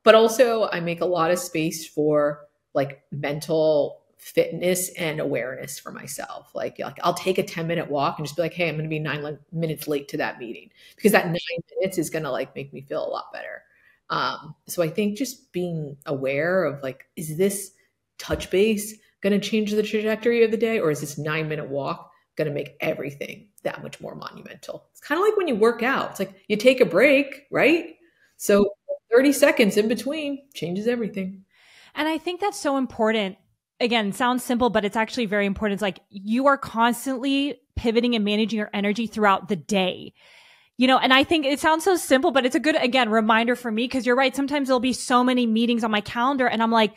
But also, I make a lot of space for like mental fitness and awareness for myself. Like I'll take a 10-minute walk and just be like, hey, I'm going to be 9 minutes late to that meeting, because that 9 minutes is going to like make me feel a lot better. So I think just being aware of like, is this touch base going to change the trajectory of the day, or is this 9-minute walk going to make everything that much more monumental? It's kind of like when you work out. It's like you take a break, right? So 30 seconds in between changes everything. And I think that's so important. Again, sounds simple, but it's actually very important. It's like you are constantly pivoting and managing your energy throughout the day. You know, and I think it sounds so simple, but it's a good, again, reminder for me, because you're right. Sometimes there'll be so many meetings on my calendar and I'm like,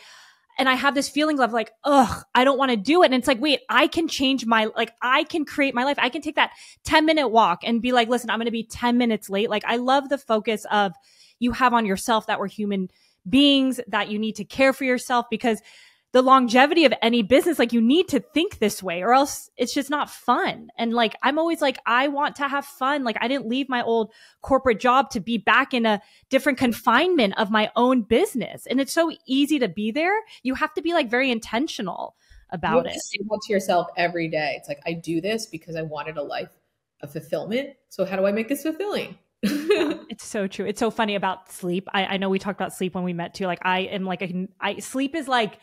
and I have this feeling of like, ugh, I don't want to do it. And it's like, wait, I can change I can create my life. I can take that 10-minute walk and be like, listen, I'm going to be 10 minutes late. Like, I love the focus of you have on yourself, that we're human beings, that you need to care for yourself, because the longevity of any business, like, you need to think this way or else it's just not fun. And like, I'm always like, I want to have fun. Like, I didn't leave my old corporate job to be back in a different confinement of my own business. And it's so easy to be there. You have to be like very intentional about it. Say that to yourself every day. It's like, I do this because I wanted a life of fulfillment. So how do I make this fulfilling? It's so true. It's so funny about sleep. I know we talked about sleep when we met too. Like, I am like, sleep is like,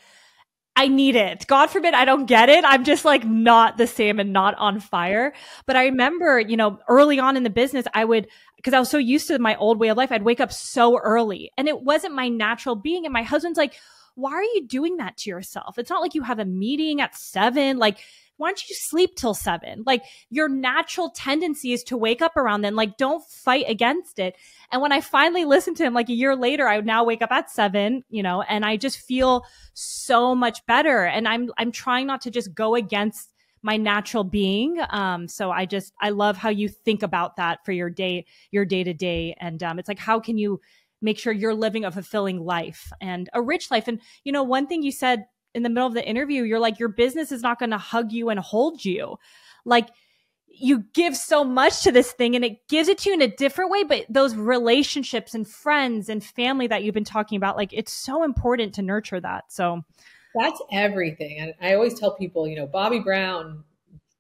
I need it. God forbid I don't get it. I'm just like not the same and not on fire. But I remember, you know, early on in the business, because I was so used to my old way of life, I'd wake up so early and it wasn't my natural being. And my husband's like, why are you doing that to yourself? It's not like you have a meeting at 7. Like, why don't you sleep till 7? Like, your natural tendency is to wake up around then. Like, don't fight against it. And when I finally listened to him, like a year later, I now wake up at 7, you know, and I just feel so much better. And I'm trying not to just go against my natural being. So I love how you think about that for your day to day. And it's like, how can you make sure you're living a fulfilling life and a rich life? And, you know, one thing you said in the middle of the interview, you're like, your business is not going to hug you and hold you. Like, you give so much to this thing and it gives it to you in a different way. But those relationships and friends and family that you've been talking about, like, it's so important to nurture that. So that's everything. And I always tell people, you know, Bobbi Brown,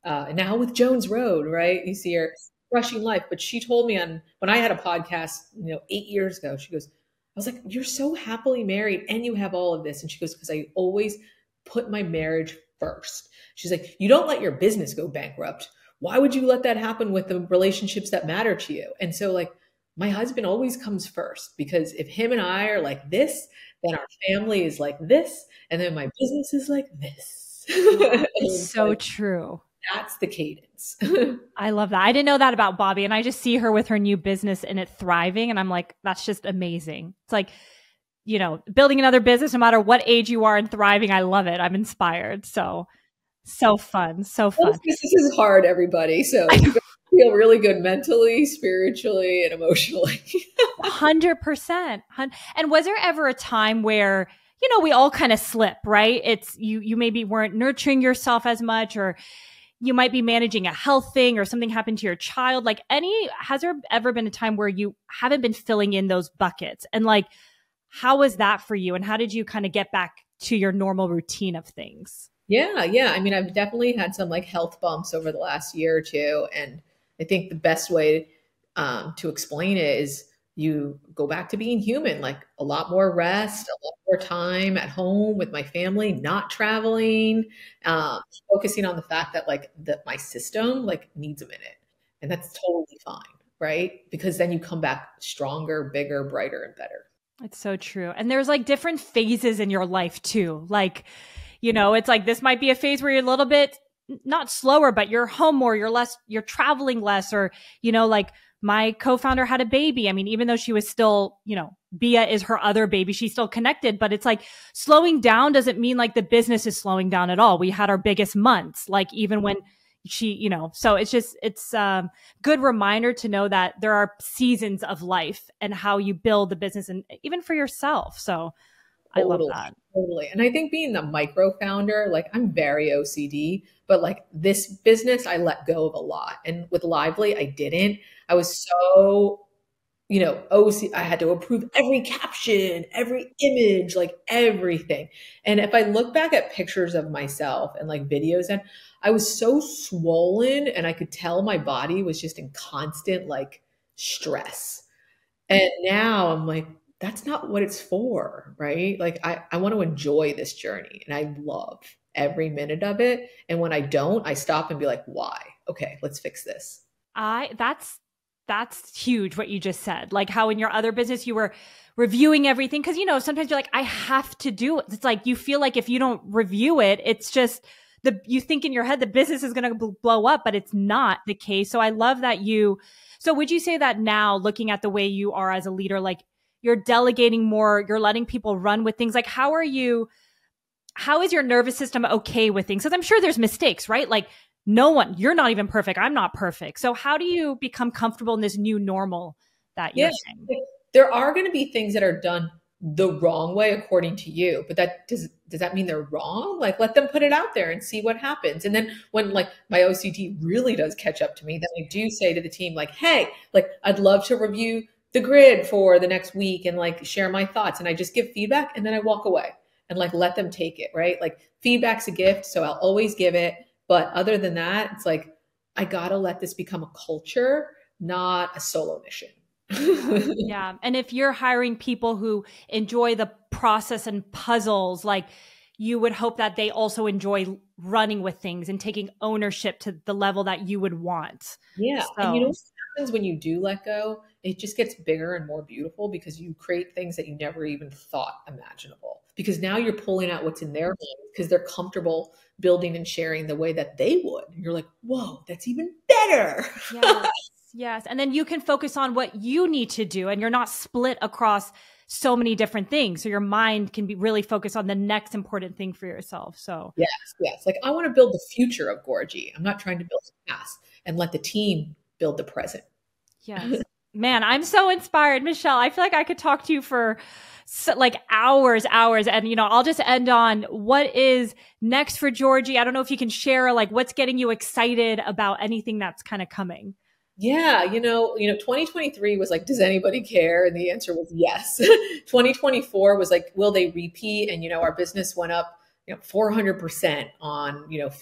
now with Jones Road, right? You see her crushing life. But she told me when I had a podcast, you know, 8 years ago, she goes, was like, you're so happily married and you have all of this. And she goes, because I always put my marriage first. She's like, you don't let your business go bankrupt. Why would you let that happen with the relationships that matter to you? And so like my husband always comes first, because if him and I are like this, then our family is like this, and then my business is like this. It's And so like, true. that's the cadence. I love that. I didn't know that about Bobby, and I just see her with her new business and it thriving, and I'm like, that's just amazing. It's like, building another business, no matter what age you are, and thriving. I love it. I'm inspired. So fun. So fun. This is hard, everybody. So you feel really good mentally, spiritually, and emotionally. 100%. And was there ever a time where, we all kind of slip, right? It's you maybe weren't nurturing yourself as much, or you might be managing a health thing, or something happened to your child. Like has there ever been a time where you haven't been filling in those buckets? And like, how was that for you? And how did you kind of get back to your normal routine of things? Yeah, yeah. I mean, I've definitely had some like health bumps over the last year or two. And I think the best way to explain it is you go back to being human, like a lot more rest, a lot more time at home with my family, not traveling, um, focusing on the fact that like my system like needs a minute. And that's totally fine, right? Because then you come back stronger, bigger, brighter, and better. It's so true. And there's like different phases in your life too. Like, it's like this might be a phase where you're a little bit not slower, but you're home more, you're traveling less, or, like my co-founder had a baby. I mean, even though she was still, Bia is her other baby, she's still connected, but it's like slowing down doesn't mean like the business is slowing down at all. We had our biggest months, like even when so it's good reminder to know that there are seasons of life and how you build the business, and even for yourself. So I love Totally, that. totally. And I think being the micro founder, like I'm very OCD, but like this business, I let go of a lot. And with Lively, I didn't. I was so, OC, I had to approve every caption, every image, like everything. And if I look back at pictures of myself and like videos, and I was so swollen, and I could tell my body was just in constant like stress. And now I'm like, that's not what it's for, right? Like I want to enjoy this journey, and I love every minute of it. And when I don't, I stop and be like, why? Okay, let's fix this. That's huge what you just said. Like how in your other business you were reviewing everything, because sometimes you're like, I have to do it. It's like you feel like if you don't review it, it's just you think in your head the business is going to blow up, but it's not the case. So I love that so would you say that now, looking at the way you are as a leader, like you're delegating more, you're letting people run with things? Like how is your nervous system okay with things? Because I'm sure there's mistakes, right? Like you're not even perfect. I'm not perfect. So how do you become comfortable in this new normal that you're saying? There are going to be things that are done the wrong way according to you, but does that mean they're wrong? Like let them put it out there and see what happens. And then when like my OCD really does catch up to me, then I do say to the team like, hey, like I'd love to review the grid for the next week and like share my thoughts. And I just give feedback, and then I walk away and like let them take it, right? Like feedback's a gift, so I'll always give it. But other than that, it's like, I gotta let this become a culture, not a solo mission. Yeah. And if you're hiring people who enjoy the process and puzzles, like you would hope that they also enjoy running with things and taking ownership to the level that you would want. Yeah. So, And you know what happens when you do let go? It just gets bigger and more beautiful, because you create things that you never even thought imaginable. Because now you're pulling out what's in their hands, because they're comfortable building and sharing the way that they would. And you're like, whoa, that's even better. yes, yes. And then you can focus on what you need to do, and you're not split across so many different things. So your mind can be really focused on the next important thing for yourself. So Yes, yes. Like I want to build the future of Gorgie. I'm not trying to build the past, and let the team build the present. yes, man, I'm so inspired, Michelle. I feel like I could talk to you for like hours. And, I'll just end on what is next for Gorgie. I don't know if you can share like what's getting you excited about anything that's kind of coming. Yeah, 2023 was like, does anybody care? And the answer was yes. 2024 was like, will they repeat? And our business went up, 400% on, 50%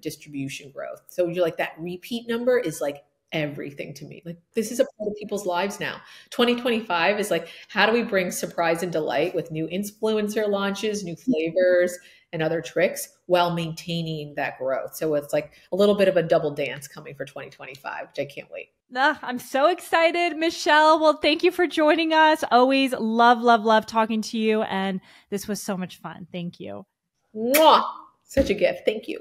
distribution growth. So you're like, that repeat number is like everything to me. Like, this is a part of people's lives now. 2025 is like, how do we bring surprise and delight with new influencer launches, new flavors, and other tricks while maintaining that growth? So it's like a little bit of a double dance coming for 2025, which I can't wait. I'm so excited, Michelle. Well, thank you for joining us. Always love talking to you. And this was so much fun. Thank you. Mwah! Such a gift. Thank you.